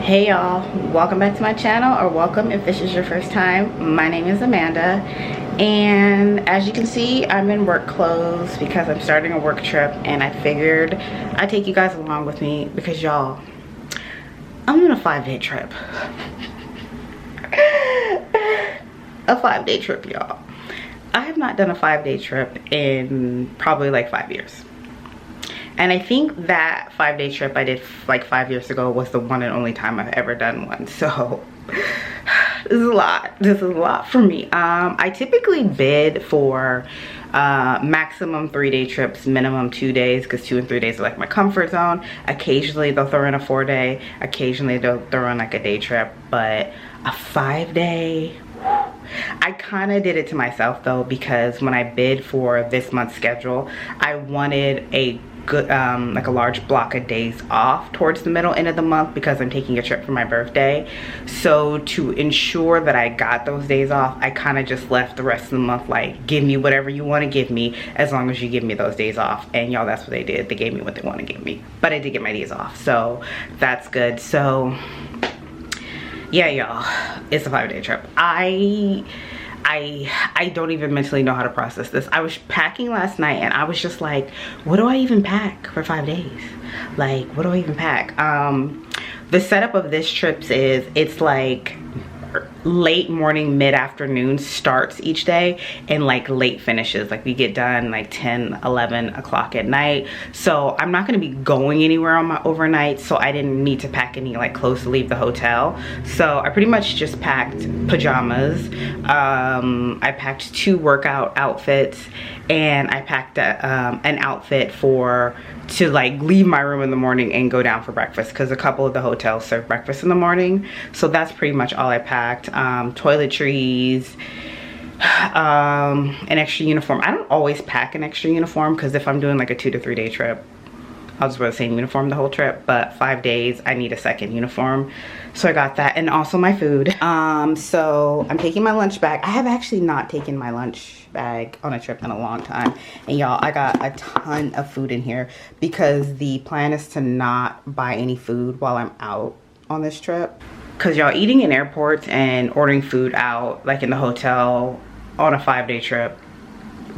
Hey y'all, welcome back to my channel, or welcome if this is your first time. My name is Amanda, and as you can see, I'm in work clothes because I'm starting a work trip, and I figured I'd take you guys along with me because y'all, I'm doing a 5-day trip. A 5-day trip, y'all. I have not done a 5-day trip in probably like 5 years. And I think that 5-day trip I did like 5 years ago was the one and only time I've ever done one. So this is a lot. This is a lot for me. I typically bid for maximum 3-day trips, minimum 2 days, because 2 and 3 days are like my comfort zone. Occasionally they'll throw in a 4-day. Occasionally they'll throw in like a day trip. But a 5-day, I kind of did it to myself though, because when I bid for this month's schedule, I wanted a good like a large block of days off towards the middle end of the month because I'm taking a trip for my birthday. So to ensure that I got those days off, I kind of just left the rest of the month like, give me whatever you want to give me as long as you give me those days off. And y'all, that's what they did. They gave me what they want to give me, but I did get my days off, so that's good. So yeah, y'all, it's a 5-day trip. I don't even mentally know how to process this. I was packing last night and I was just like, what do I even pack for 5 days? Like, what do I even pack? The setup of this trip is, it's like late morning, mid-afternoon starts each day, and like late finishes. Like we get done like 10, 11 o'clock at night. So I'm not going to be going anywhere on my overnight, so I didn't need to pack any like clothes to leave the hotel. So I pretty much just packed pajamas. I packed 2 workout outfits, and I packed an outfit to like leave my room in the morning and go down for breakfast, because a couple of the hotels serve breakfast in the morning. So that's pretty much all I packed. Toiletries, an extra uniform. I don't always pack an extra uniform, because if I'm doing like a 2 to 3 day trip, I'll just wear the same uniform the whole trip. But 5 days, I need a second uniform. So I got that, and also my food. So I'm taking my lunch bag. I have actually not taken my lunch bag on a trip in a long time. And y'all, I got a ton of food in here because the plan is to not buy any food while I'm out on this trip. Because y'all, eating in airports and ordering food out like in the hotel on a 5-day trip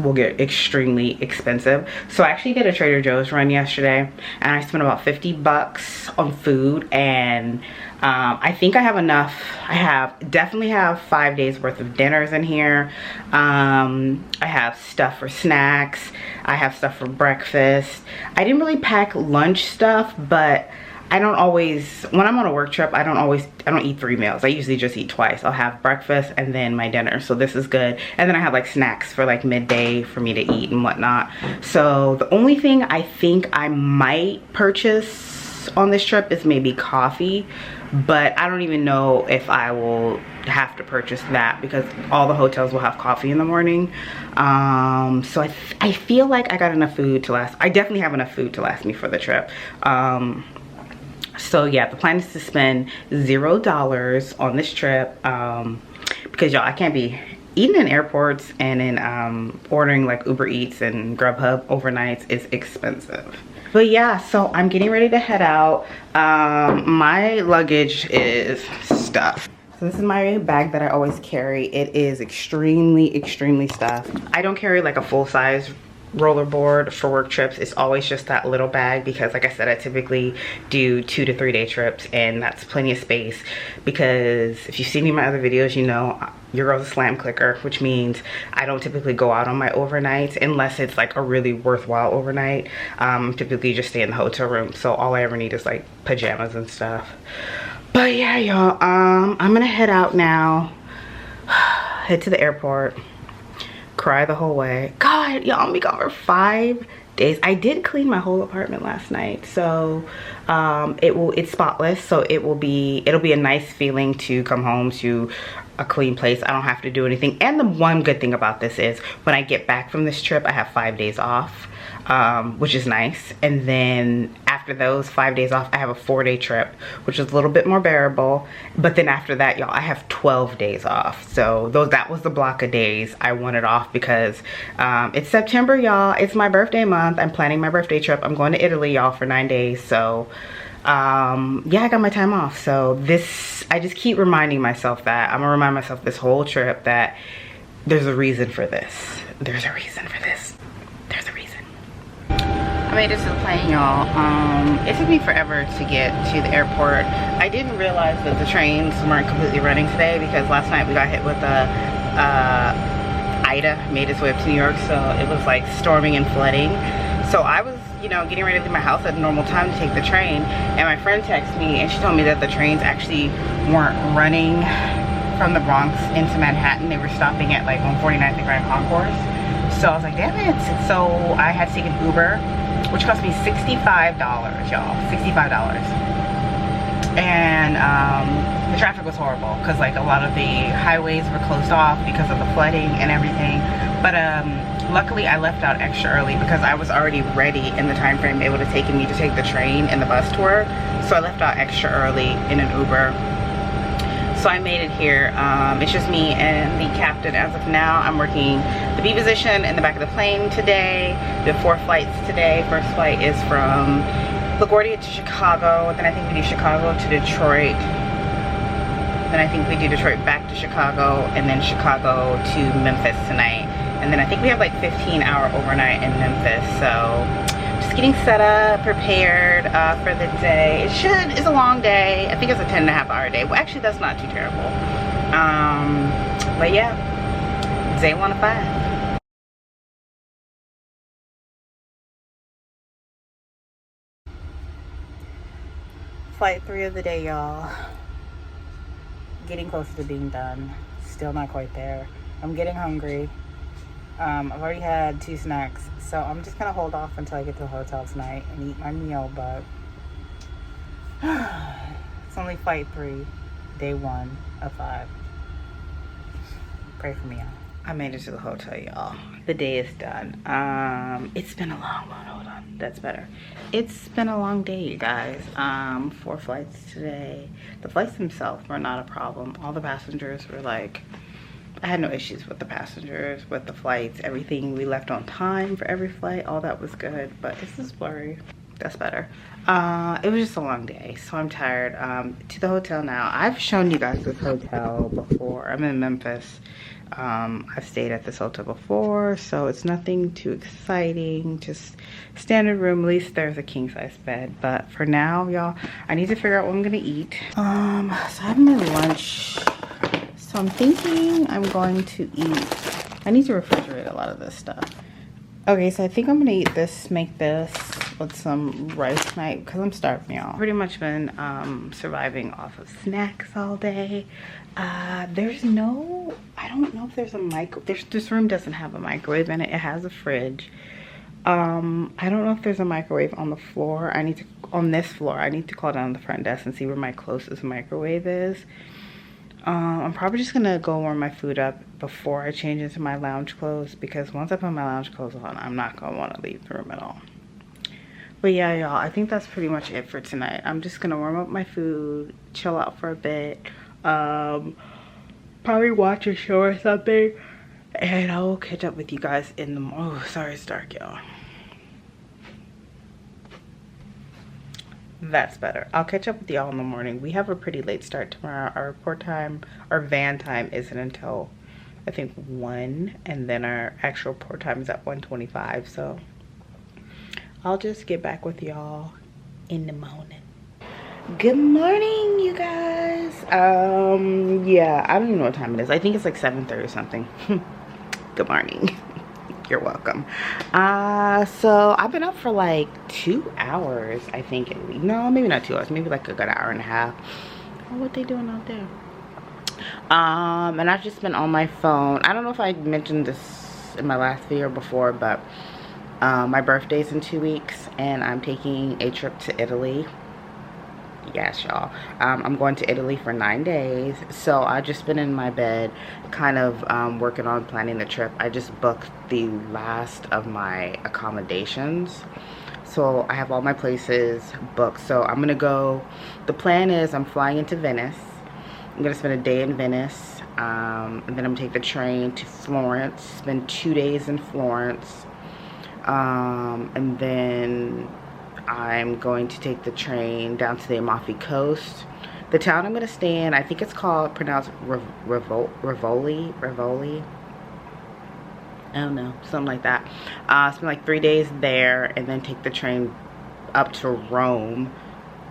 will get extremely expensive. So I actually did a Trader Joe's run yesterday, and I spent about 50 bucks on food, and I think I have enough. I definitely have 5 days worth of dinners in here. I have stuff for snacks. I have stuff for breakfast. I didn't really pack lunch stuff, but I don't always, when I'm on a work trip, I don't eat 3 meals. I usually just eat twice. I'll have breakfast and then my dinner. So this is good. And then I have like snacks for like midday for me to eat and whatnot. So the only thing I think I might purchase on this trip is maybe coffee. But I don't even know if I will have to purchase that, because all the hotels will have coffee in the morning. So I feel like I got enough food to last. I definitely have enough food to last me for the trip. So yeah, the plan is to spend $0 on this trip, because y'all, I can't be eating in airports and then ordering like Uber Eats and Grubhub overnights is expensive. But yeah, so I'm getting ready to head out. My luggage is stuffed. So this is my bag that I always carry. It is extremely stuffed. I don't carry like a full-size rollerboard for work trips. It's always just that little bag, because like I said, I typically do 2 to 3 day trips, and that's plenty of space. Because if you've seen me in my other videos, you know your girl's a slam clicker, which means I don't typically go out on my overnights unless it's like a really worthwhile overnight. Typically just stay in the hotel room, so all I ever need is like pajamas and stuff. But yeah, y'all, I'm gonna head out now, head to the airport, cry the whole way. God, y'all, I'm be gone for 5 days. I did clean my whole apartment last night, so it's spotless, so it'll be a nice feeling to come home to a clean place. I don't have to do anything. And the one good thing about this is when I get back from this trip, I have 5 days off, which is nice. And then after those 5 days off, I have a 4-day trip, which is a little bit more bearable. But then after that, y'all, I have 12 days off. So that was the block of days I wanted off, because it's September, y'all. It's my birthday month. I'm planning my birthday trip. I'm going to Italy, y'all, for 9 days. So yeah, I got my time off. So this, I just keep reminding myself that I'm gonna remind myself this whole trip that there's a reason for this. There's a reason for this. There's a reason. I made it to the plane, y'all. It took me forever to get to the airport. I didn't realize that the trains weren't completely running today because last night we got hit with Ida made its way up to New York, so it was like storming and flooding. So I was, you know, getting ready to leave my house at a normal time to take the train, and my friend texted me and she told me that the trains actually weren't running from the Bronx into Manhattan. They were stopping at like 149th and Grand Concourse. So I was like, damn it. So I had to take an Uber, which cost me $65, y'all. $65. And the traffic was horrible because like a lot of the highways were closed off because of the flooding and everything. But luckily I left out extra early because I was already ready in the time frame able to take me to take the train and the bus tour. So I left out extra early in an Uber. So I made it here. It's just me and the captain as of now. I'm working the B position in the back of the plane today. We have 4 flights today. First flight is from LaGuardia to Chicago. Then I think we do Chicago to Detroit. Then I think we do Detroit back to Chicago, and then Chicago to Memphis tonight. And then I think we have like 15-hour overnight in Memphis. So just getting set up, prepared for the day. It's a long day. I think it's a 10.5-hour day. Well, actually that's not too terrible. But yeah, day 1 of 5. Flight 3 of the day, y'all. Getting closer to being done. Still not quite there. I'm getting hungry. I've already had 2 snacks, so I'm just gonna hold off until I get to the hotel tonight and eat my meal. But it's only flight 3, day 1 of 5. Pray for me, y'all. I made it to the hotel, y'all. The day is done. It's been a long one. Hold on, that's better. It's been a long day, you guys. 4 flights today. The flights themselves were not a problem. All the passengers were like, I had no issues with the passengers, with the flights, everything. We left on time for every flight. All that was good, but it's just blurry. That's better. It was just a long day, so I'm tired. To the hotel now. I've shown you guys this hotel before. I'm in Memphis. I've stayed at this hotel before, so it's nothing too exciting. Just standard room. At least there's a king size bed. But for now, y'all, I need to figure out what I'm gonna eat. So I have my lunch. So I'm thinking I'm going to eat. I need to refrigerate a lot of this stuff. Okay, so I think I'm gonna eat this, make this with some rice tonight because I'm starving, y'all. Pretty much been surviving off of snacks all day. There's no, I don't know if there's a micro. This room doesn't have a microwave in it. It has a fridge. I don't know if there's a microwave on the floor. On this floor, I need to call down the front desk and see where my closest microwave is. I'm probably just gonna go warm my food up before I change into my lounge clothes, because once I put my lounge clothes on, I'm not gonna want to leave the room at all. But yeah, y'all, I think that's pretty much it for tonight. I'm just gonna warm up my food, chill out for a bit, probably watch a show or something, and I will catch up with you guys in the morning. Oh, sorry, it's dark, y'all. That's better. I'll catch up with y'all in the morning. We have a pretty late start tomorrow. Our report time, our van time isn't until I think 1, and then our actual report time is at 1:25. So I'll just get back with y'all in the morning. Good morning, you guys. Yeah, I don't even know what time it is. I think it's like 7:30 or something. Good morning. You're welcome. So I've been up for like 2 hours, I think. No, maybe not 2 hours, maybe like a good hour and a half. Oh, what they doing out there? And I've just been on my phone. I don't know if I mentioned this in my last video before, but my birthday's in 2 weeks and I'm taking a trip to Italy. Yes, y'all. I'm going to Italy for 9 days. So I've just been in my bed kind of working on planning the trip. I just booked the last of my accommodations. So I have all my places booked. So I'm gonna go, the plan is I'm flying into Venice. I'm gonna spend a day in Venice. And then I'm gonna take the train to Florence, spend 2 days in Florence. And then I'm going to take the train down to the Amalfi Coast. The town I'm going to stay in, I think it's called, pronounced Rivoli. I don't know, something like that. Spend like 3 days there and then take the train up to Rome.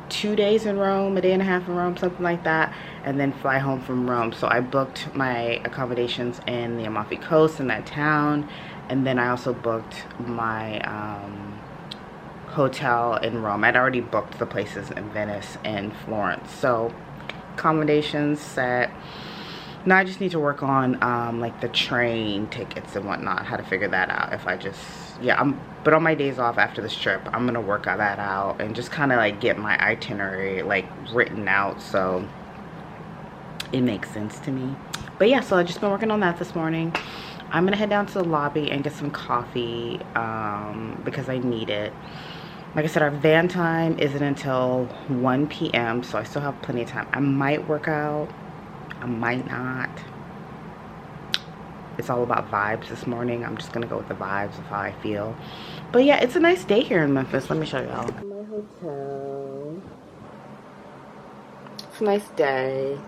2 days in Rome, a day and a half in Rome, something like that, and then fly home from Rome. So I booked my accommodations in the Amalfi Coast in that town, and then I also booked my hotel in Rome. I'd already booked the places in Venice and Florence, so accommodations set. Now I just need to work on like the train tickets and whatnot, how to figure that out. If I just, yeah, but on my days off after this trip, I'm gonna work that out and just kind of like get my itinerary like written out so it makes sense to me. But yeah, so I just been working on that this morning. I'm gonna head down to the lobby and get some coffee because I need it. Like I said, our van time isn't until 1 p.m. so I still have plenty of time. I might work out, I might not. It's all about vibes this morning. I'm just gonna go with the vibes of how I feel. But yeah, it's a nice day here in Memphis. Let me show y'all my hotel. It's a nice day.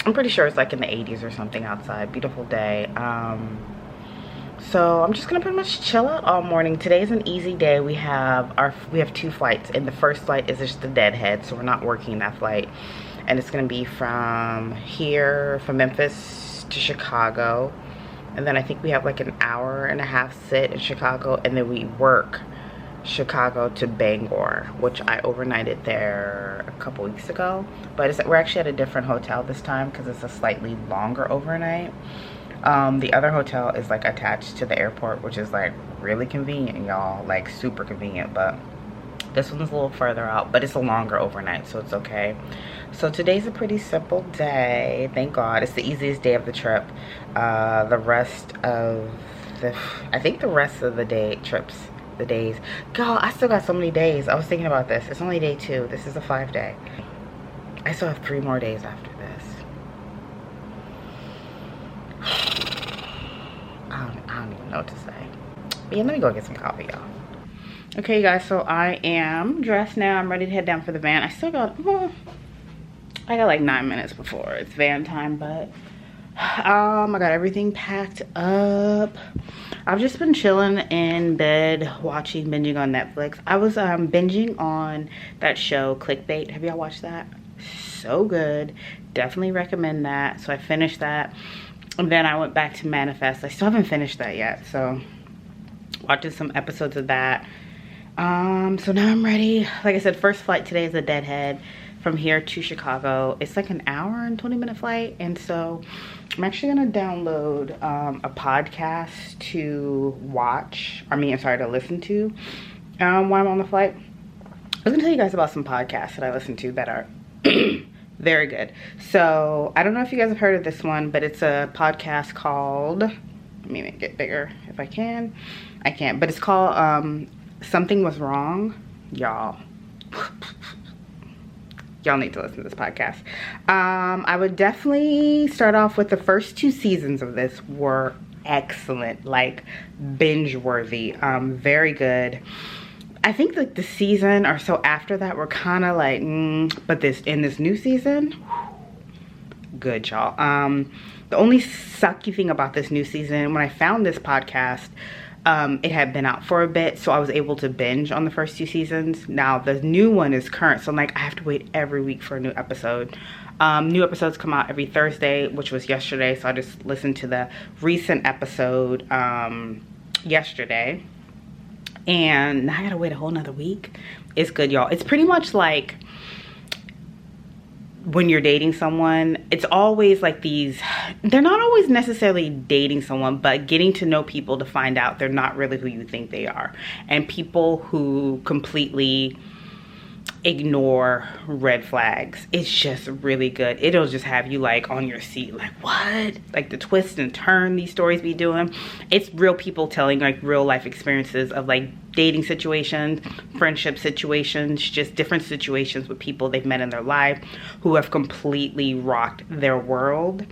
I'm pretty sure it's like in the 80s or something outside. Beautiful day. So I'm just gonna pretty much chill out all morning. Today's an easy day. We have 2 flights, and the first flight is just the deadhead, so we're not working that flight. And it's gonna be from here, from Memphis to Chicago. And then I think we have like an hour and a half sit in Chicago, and then we work Chicago to Bangor, which I overnighted there a couple weeks ago. But we're actually at a different hotel this time because it's a slightly longer overnight. The other hotel is like attached to the airport, which is like really convenient, y'all, like super convenient. But this one's a little further out, but it's a longer overnight, so it's okay. So today's a pretty simple day, thank God. It's the easiest day of the trip. The rest of the days, God, I still got so many days. I was thinking about this. It's only day 2. This is a 5-day. I still have 3 more days after this. I don't even know what to say. But yeah, let me go get some coffee, y'all. Okay, you guys, so I am dressed now. I'm ready to head down for the van. I got like 9 minutes before it's van time, but I got everything packed up. I've just been chilling in bed, binging on Netflix. I was binging on that show, Clickbait. Have y'all watched that? So good. Definitely recommend that. So I finished that. And then I went back to Manifest. I still haven't finished that yet. So watching some episodes of that. So now I'm ready. Like I said, first flight today is a deadhead from here to Chicago. It's like an hour and 20-minute flight. And so I'm actually gonna download a podcast to listen to while I'm on the flight. I was gonna tell you guys about some podcasts that I listen to that are very good. So I don't know if you guys have heard of this one, but it's a podcast called, let me make it bigger if I can. I can't, but it's called Something Was Wrong. Y'all need to listen to this podcast. I would definitely start off with the first 2 seasons of this were excellent, like binge worthy, very good. I think like the season or so after that were kind of like, but in this new season, good, y'all. The only sucky thing about this new season, when I found this podcast, it had been out for a bit, so I was able to binge on the first 2 seasons. Now the new one is current, so I'm like, I have to wait every week for a new episode. New episodes come out every Thursday, which was yesterday, so I just listened to the recent episode yesterday. And now I gotta wait a whole nother week. It's good, y'all. It's pretty much like when you're dating someone, it's always like they're not always necessarily dating someone, but getting to know people to find out they're not really who you think they are. And people who completely ignore red flags. It's just really good. It'll just have you like on your seat, like what? Like the twist and turn these stories be doing. It's real people telling like real life experiences of like dating situations, friendship situations, just different situations with people they've met in their life who have completely rocked their world.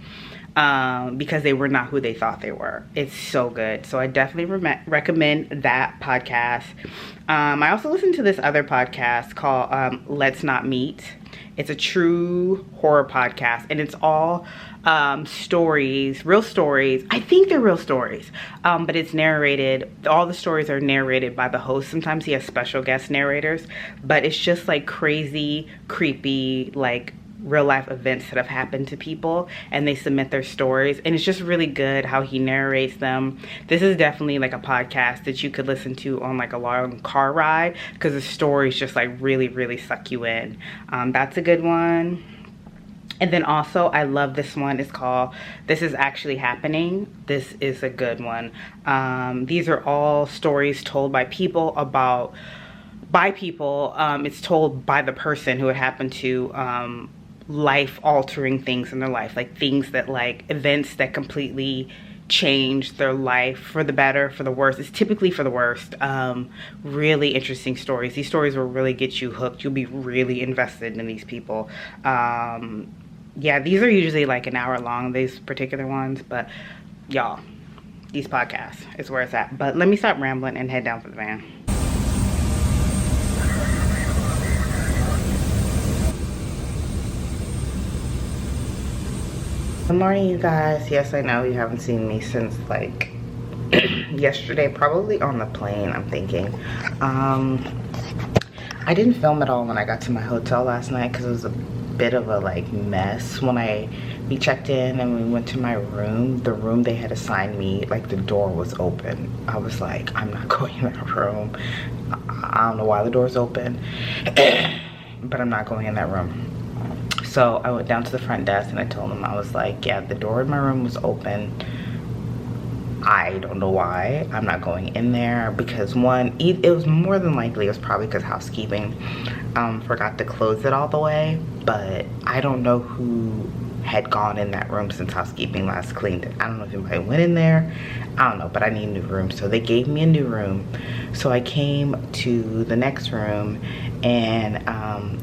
because they were not who they thought they were. It's so good. So I definitely recommend that podcast. I also listened to this other podcast called Let's Not Meet. It's a true horror podcast, and it's all stories, real stories. I think they're real stories, but it's narrated. All the stories are narrated by the host. Sometimes he has special guest narrators, but it's just like crazy, creepy, like real life events that have happened to people, and they submit their stories, and it's just really good how he narrates them. This is definitely like a podcast that you could listen to on like a long car ride, because the stories just like really suck you in. That's a good one. And then also, I love this one. It's called This Is Actually Happening. This is a good one. These are all stories told by people it's told by the person who it happened to, life-altering things in their life, like things that, like, events that completely change their life for the better, for the worse. It's typically for the worst. Really interesting stories. These stories will really get you hooked. You'll be really invested in these people. Yeah, these are usually like an hour long, these particular ones, but y'all, these podcasts is where it's at. But let me stop rambling and head down for the van. Good morning, you guys. Yes, I know you haven't seen me since like yesterday, probably on the plane, I'm thinking. I didn't film at all when I got to my hotel last night because it was a bit of a like mess. When we checked in and we went to my room, the room they had assigned me, like the door was open. I was like, I'm not going in that room. I don't know why the door's open, but I'm not going in that room. So I went down to the front desk and I told them, I was like, yeah, the door in my room was open. I don't know why. I'm not going in there because one, it was more than likely, it was probably because housekeeping forgot to close it all the way. But I don't know who had gone in that room since housekeeping last cleaned it. I don't know if anybody went in there. I don't know, but I need a new room. So they gave me a new room. So I came to the next room, and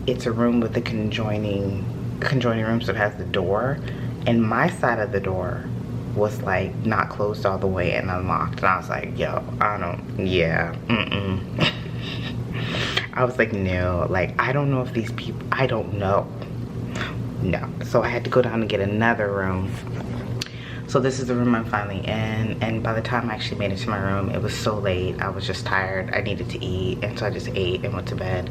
it's a room with the conjoining rooms that has the door. And my side of the door was like not closed all the way and unlocked. And I was like, yo, I was like, no, like, I don't know if these people, I don't know. No. So I had to go down and get another room. So this is the room I'm finally in, and by the time I actually made it to my room, it was so late. I was just tired. I needed to eat, and so I just ate and went to bed.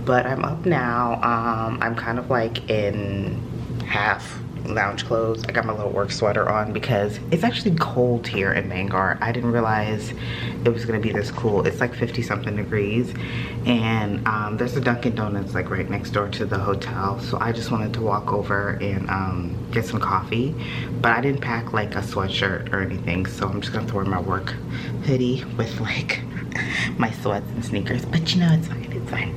But I'm up now. I'm kind of like in half lounge clothes. I got my little work sweater on because it's actually cold here in Vanguard. I didn't realize it was gonna be this cool. It's like 50 something degrees, and there's a Dunkin' Donuts like right next door to the hotel. So I just wanted to walk over and get some coffee, but I didn't pack like a sweatshirt or anything. So I'm just gonna wear my work hoodie with like my sweats and sneakers, but you know, it's fine, it's fine.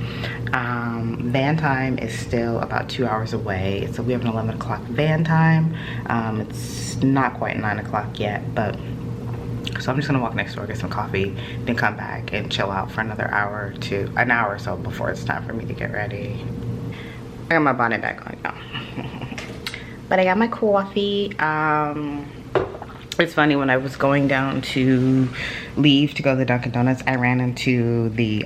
Van time is still about 2 hours away. So we have an 11 o'clock van time. It's not quite 9 o'clock yet, but so I'm just gonna walk next door, get some coffee, then come back and chill out for another hour to an hour or so before it's time for me to get ready. I got my bonnet back on, y'all. But I got my coffee. It's funny, when I was going down to leave to go to the Dunkin' Donuts, I ran into the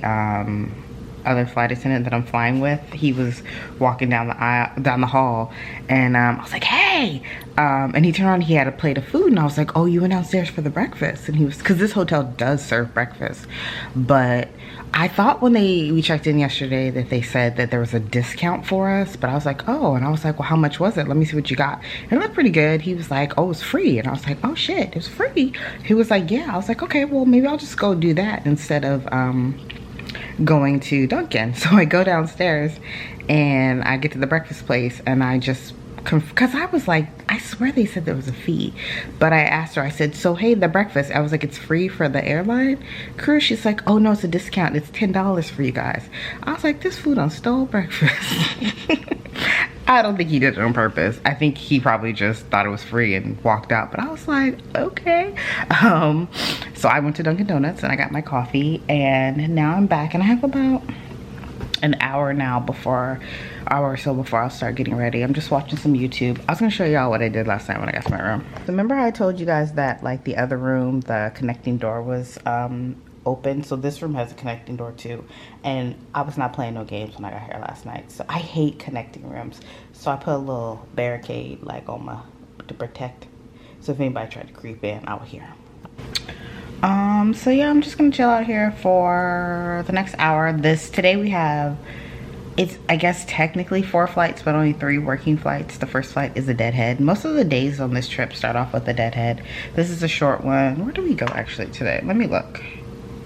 other flight attendant that I'm flying with. He was walking down the aisle, down the hall, and I was like, hey, and he turned around, he had a plate of food, and I was like, oh, you went downstairs for the breakfast? And he was, because this hotel does serve breakfast, but I thought when we checked in yesterday that they said that there was a discount for us, but I was like, oh, and I was like, well, how much was it? Let me see what you got. And it looked pretty good. He was like, oh, it's free. And I was like, oh shit, it's free. He was like, yeah. I was like, okay, well, maybe I'll just go do that instead of going to Dunkin'. So I go downstairs and I get to the breakfast place, and I just, because I was like, I swear they said there was a fee, but I asked her, I said, so hey, the breakfast, I was like, it's free for the airline crew? She's like, oh no, it's a discount, it's $10 for you guys. I was like, this food on stole breakfast. I don't think he did it on purpose. I think he probably just thought it was free and walked out, but I was like, okay. So I went to Dunkin' Donuts and I got my coffee, and now I'm back, and I have about an hour now before, hour or so before I'll start getting ready. I'm just watching some YouTube. I was gonna show y'all what I did last night when I got to my room. Remember how I told you guys that like the other room, the connecting door was open? So this room has a connecting door too. And I was not playing no games when I got here last night. So I hate connecting rooms. So I put a little barricade like on my, to protect. So if anybody tried to creep in, I would hear them. So yeah, I'm just gonna chill out here for the next hour. Today we have, it's I guess technically 4 flights, but only 3 working flights. The first flight is a deadhead. Most of the days on this trip start off with a deadhead. This is a short one. Where do we go actually today? Let me look.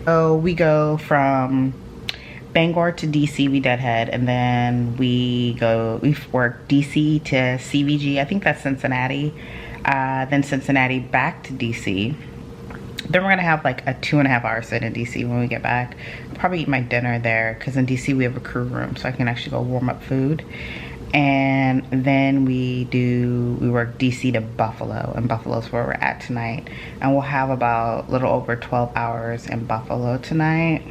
So we go from Bangor to DC, we deadhead, and then we work DC to CVG. I think that's Cincinnati. Then Cincinnati back to DC. Then we're gonna have like a 2.5 hour sit in DC when we get back. I'll probably eat my dinner there because in DC we have a crew room, so I can actually go warm up food. And then we work DC to Buffalo, and Buffalo's where we're at tonight. And we'll have about a little over 12 hours in Buffalo tonight.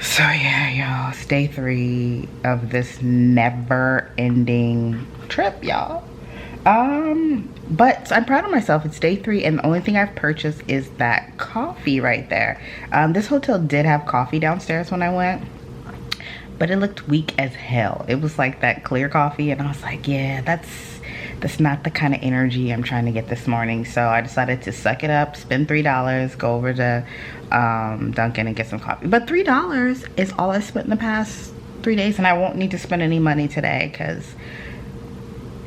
So yeah, y'all, it's day 3 of this never-ending trip, y'all. But I'm proud of myself. It's day 3 and the only thing I've purchased is that coffee right there. This hotel did have coffee downstairs when I went, but it looked weak as hell. It was like that clear coffee, and I was like, yeah, that's not the kind of energy I'm trying to get this morning. So I decided to suck it up, spend $3, go over to Dunkin' and get some coffee. But $3 is all I spent in the past 3 days, and I won't need to spend any money today because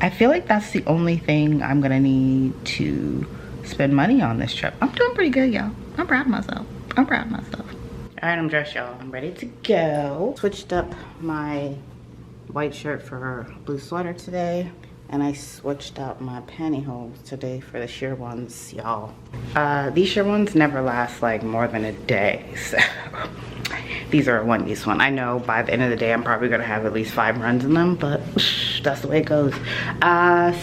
I feel like that's the only thing I'm gonna need to spend money on this trip. I'm doing pretty good, y'all. I'm proud of myself. I'm proud of myself. All right, I'm dressed, y'all. I'm ready to go. Switched up my white shirt for a blue sweater today, and I switched out my pantyhose today for the sheer ones, y'all. These sheer ones never last like more than a day, so these are a one-use one. I know by the end of the day I'm probably gonna have at least 5 runs in them, but that's the way it goes.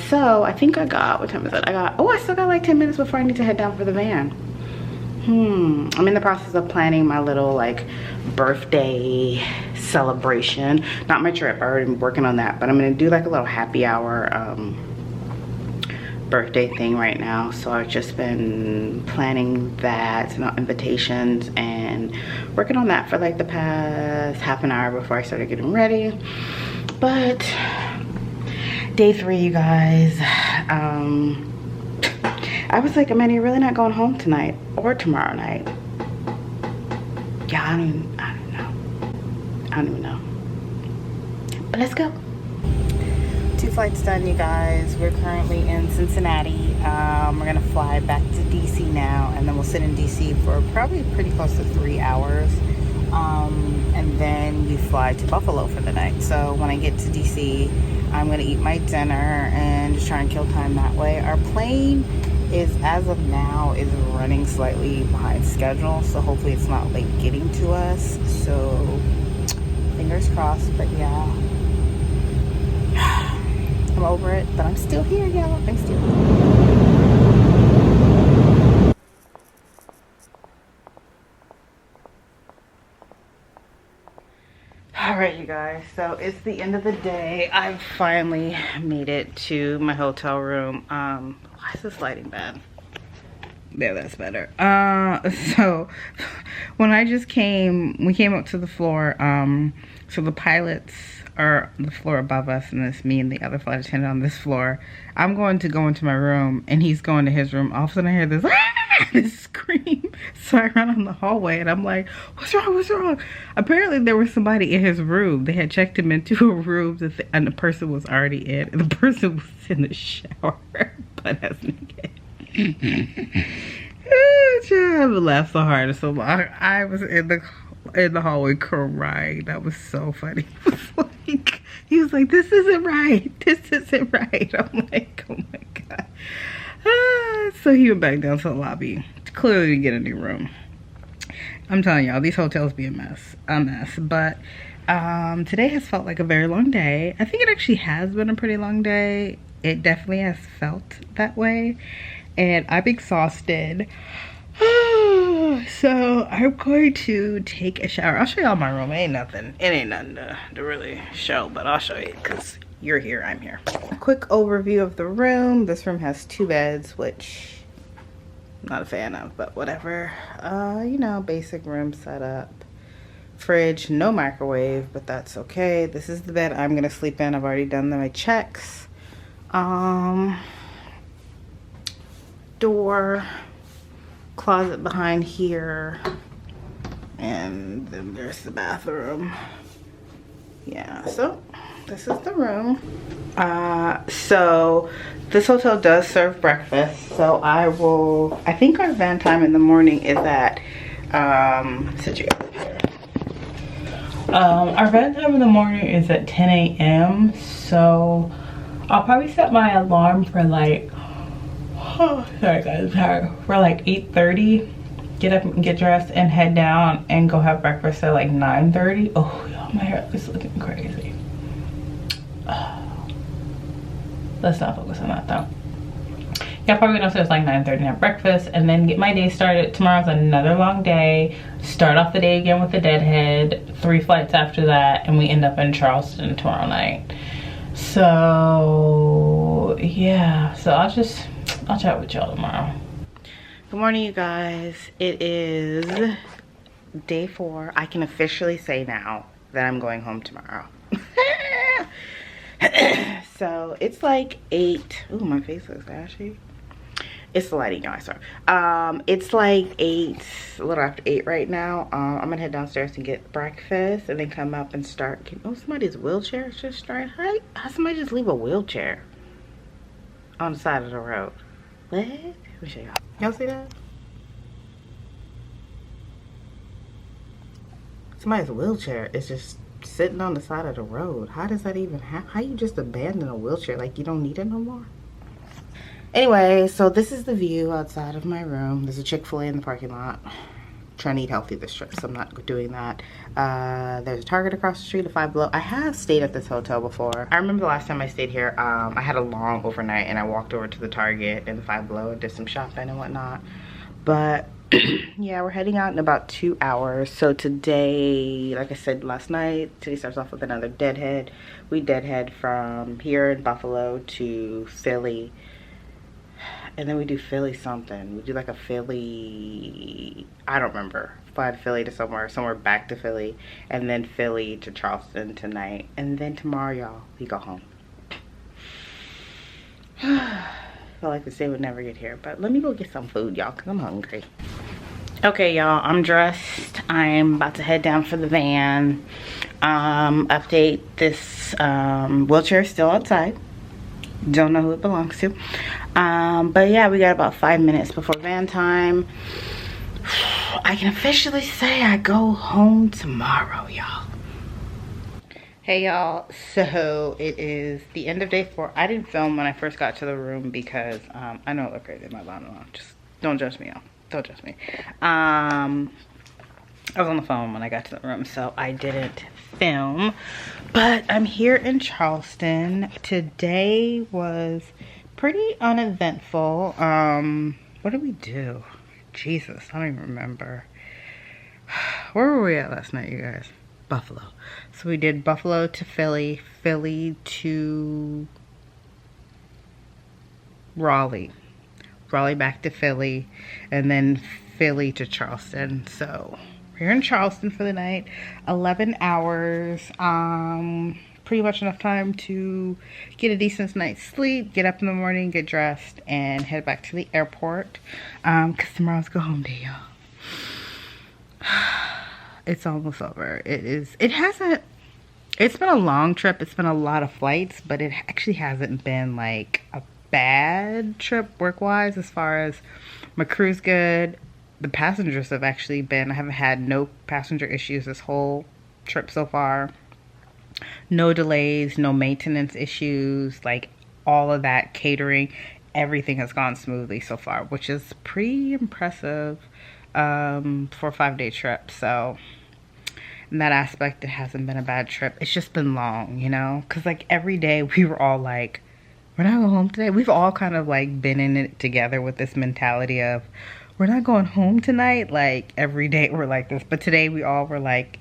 So I think I got, what time is it? I still got like 10 minutes before I need to head down for the van. I'm in the process of planning my little like birthday celebration. Not my trip, I already been working on that, but I'm gonna do like a little happy hour birthday thing right now. So I've just been planning that, invitations, and working on that for like the past half an hour before I started getting ready. But day 3, you guys. I was like, man, you're really not going home tonight or tomorrow night. Yeah, I don't even know. But let's go. 2 flights done, you guys. We're currently in Cincinnati. We're gonna fly back to DC now, and then we'll sit in DC for probably pretty close to 3 hours. And then we fly to Buffalo for the night. So when I get to DC, I'm gonna eat my dinner and just try and kill time that way. Our plane is, as of now, is running slightly behind schedule, so hopefully it's not late getting to us. So fingers crossed. But yeah, I'm over it, but I'm still here, y'all. I'm still here. Alright, you guys, so it's the end of the day. I've finally made it to my hotel room. Why is this lighting bad? There, that's better. So when we came up to the floor, so the pilots are the floor above us, and it's me and the other flight attendant on this floor. I'm going to go into my room, and he's going to his room. All of a sudden I hear this scream. So I run on the hallway, and I'm like, what's wrong, what's wrong? Apparently there was somebody in his room. They had checked him into a room and the person was already in, and the person was in the shower, butt ass naked. I haven't laughed so hard in so long. I was in the hallway crying. That was so funny. He was like, this isn't right. This isn't right. I'm like, oh my God. So he went back down to the lobby. Clearly to get a new room. I'm telling y'all, these hotels be a mess. But today has felt like a very long day. I think it actually has been a pretty long day. It definitely has felt that way. And I'm exhausted. So I'm going to take a shower. I'll show y'all my room. It ain't nothing to really show, but I'll show you because you're here, I'm here. Quick overview of the room. This room has 2 beds, which I'm not a fan of, but whatever. You know, basic room setup. Fridge, no microwave, but that's okay. This is the bed I'm gonna sleep in. I've already done my checks. Door, closet behind here, and then there's the bathroom. Yeah, so this is the room. So this hotel does serve breakfast, so I think our van time in the morning is at our van time in the morning is at 10 a.m. so I'll probably set my alarm for like, oh sorry guys, I'm tired, for like 8:30. Get up and get dressed and head down and go have breakfast at like 9:30. Oh y'all, my hair is looking crazy. Let's not focus on that though. Yeah, probably gonna start like 9:30 and have breakfast and then get my day started. Tomorrow's another long day. Start off the day again with the deadhead. 3 flights after that, and we end up in Charleston tomorrow night. So yeah, so I'll chat with y'all tomorrow. Good morning, you guys. It is day 4. I can officially say now that I'm going home tomorrow. So it's like 8. Ooh, my face looks ashy. It's the lighting, y'all, I swear. It's like 8, a little after 8 right now. I'm gonna head downstairs and get breakfast and then come up and start. Oh, somebody's wheelchair is just right. How somebody just leave a wheelchair on the side of the road? What? Let me show y'all. Y'all see that? Somebody's wheelchair is just sitting on the side of the road. How does that even happen? How you just abandon a wheelchair like you don't need it no more? Anyway, so this is the view outside of my room. There's a Chick-fil-A in the parking lot. I'm trying to eat healthy this trip, so I'm not doing that. There's a Target across the street, a Five Below. I have stayed at this hotel before. I remember the last time I stayed here, I had a long overnight and I walked over to the Target and the Five Below and did some shopping and whatnot. But yeah, we're heading out in about 2 hours. So today, like I said last night, today starts off with another deadhead. We deadhead from here in Buffalo to Philly. And then we do Philly something. We do like a Philly, I don't remember. Fly to Philly to somewhere back to Philly. And then Philly to Charleston tonight. And then tomorrow, y'all, we go home. I feel like this day would never get here. But let me go get some food, y'all, because I'm hungry. Okay, y'all, I'm dressed. I'm about to head down for the van. Update, this wheelchair is still outside. Don't know who it belongs to. But yeah, we got about 5 minutes before van time. I can officially say I go home tomorrow, y'all. Hey y'all, so it is the end of day 4. I didn't film when I first got to the room because I know I look crazy in my bottom. Just don't judge me, y'all. Don't judge me. I was on the phone when I got to the room, so I didn't film. But I'm here in Charleston. Today was pretty uneventful. What did we do? Jesus, I don't even remember. Where were we at last night, you guys? Buffalo. So we did Buffalo to Philly, Philly to Raleigh, Raleigh back to Philly, and then Philly to Charleston. So we're here in Charleston for the night. 11 hours. Pretty much enough time to get a decent night's sleep, get up in the morning, get dressed, and head back to the airport. Because tomorrow's go home day, y'all. It's almost over. It's been a long trip. It's been a lot of flights, but it actually hasn't been like a bad trip work-wise. As far as my crew's good. The passengers have actually been, I haven't had no passenger issues this whole trip so far. No delays, no maintenance issues, like all of that catering, everything has gone smoothly so far, which is pretty impressive for a 5-day trip. So in that aspect, it hasn't been a bad trip. It's just been long, you know, because like every day we were all like, we're not going home today. We've all kind of like been in it together with this mentality of we're not going home tonight. Like every day we're like this, but today we all were like,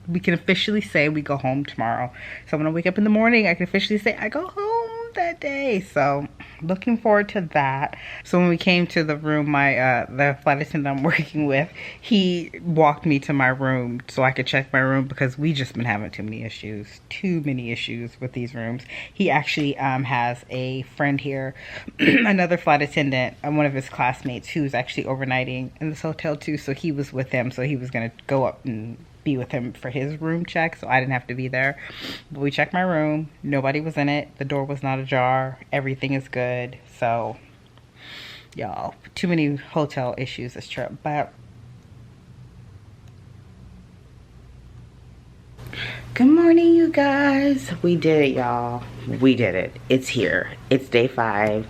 we can officially say we go home tomorrow. So when I wake up in the morning, I can officially say I go home that day. So looking forward to that. So when we came to the room, the flight attendant I'm working with, he walked me to my room so I could check my room, because we just been having too many issues with these rooms. He actually has a friend here, another flight attendant, one of his classmates, who's actually overnighting in this hotel too. So he was with him, so he was gonna go up and be with him for his room check, so I didn't have to be there. But we checked my room, nobody was in it, the door was not ajar, everything is good. So y'all, too many hotel issues this trip. But good morning, you guys. We did it, y'all. We did it. It's here. It's day 5.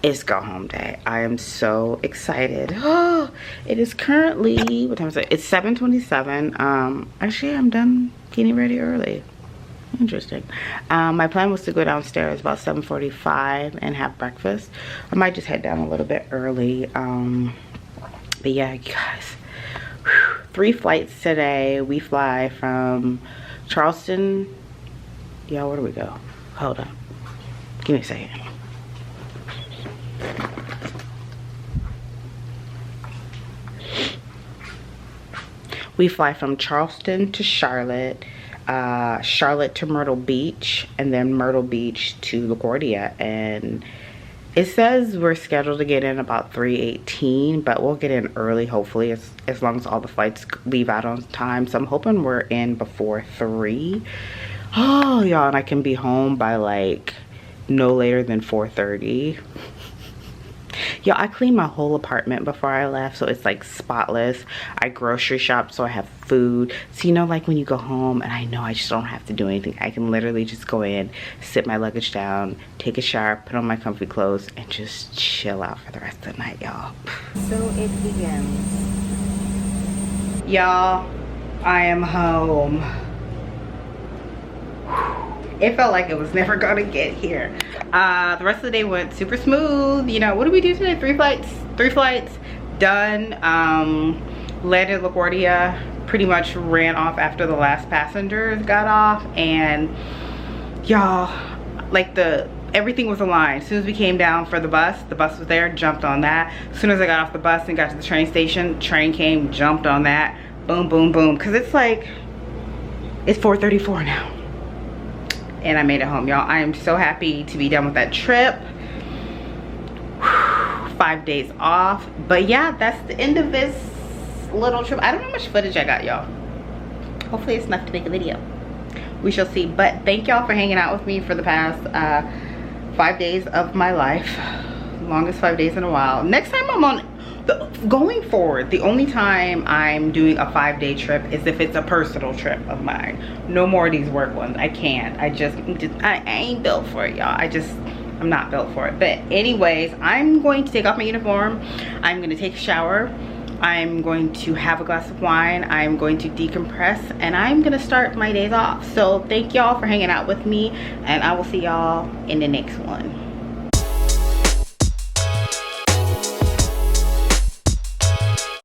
It's go home day. I am so excited. Oh, it is currently, what time is it? It's 7:27. Actually, I'm done getting ready early. Interesting. My plan was to go downstairs about 7:45 and have breakfast. I might just head down a little bit early. But yeah, you guys, 3 flights today. We fly from Charleston. Y'all, where do we go? Hold on. Give me a second. We fly from Charleston to Charlotte, Charlotte to Myrtle Beach, and then Myrtle Beach to LaGuardia. And it says we're scheduled to get in about 3:18, but we'll get in early, hopefully, as long as all the flights leave out on time. So I'm hoping we're in before 3. Oh, y'all, and I can be home by like no later than 4:30. Yo, I cleaned my whole apartment before I left, so it's like spotless. I grocery shopped, so I have food. So you know, like when you go home and I know I just don't have to do anything, I can literally just go in, sit my luggage down, take a shower, put on my comfy clothes, and just chill out for the rest of the night, y'all. So it begins. Y'all, I am home. It felt like it was never gonna get here. The rest of the day went super smooth. You know, what did we do today? 3 flights done. Landed LaGuardia, pretty much ran off after the last passengers got off. And y'all, like everything was aligned. As soon as we came down for the bus was there, jumped on that. As soon as I got off the bus and got to the train station, train came, jumped on that. Boom, boom, boom. Cause it's like, it's 4:34 now. And I made it home, y'all. I am so happy to be done with that trip. 5 days off. But yeah, that's the end of this little trip. I don't know how much footage I got, y'all. Hopefully it's enough to make a video. We shall see. But thank y'all for hanging out with me for the past 5 days of my life. Longest 5 days in a while. Next time I'm on, going forward, the only time I'm doing a 5-day trip is if it's a personal trip of mine. No more of these work ones. I can't. I ain't built for it, y'all. I'm not built for it. But anyways, I'm going to take off my uniform. I'm going to take a shower. I'm going to have a glass of wine. I'm going to decompress, and I'm going to start my days off. So thank y'all for hanging out with me, and I will see y'all in the next one.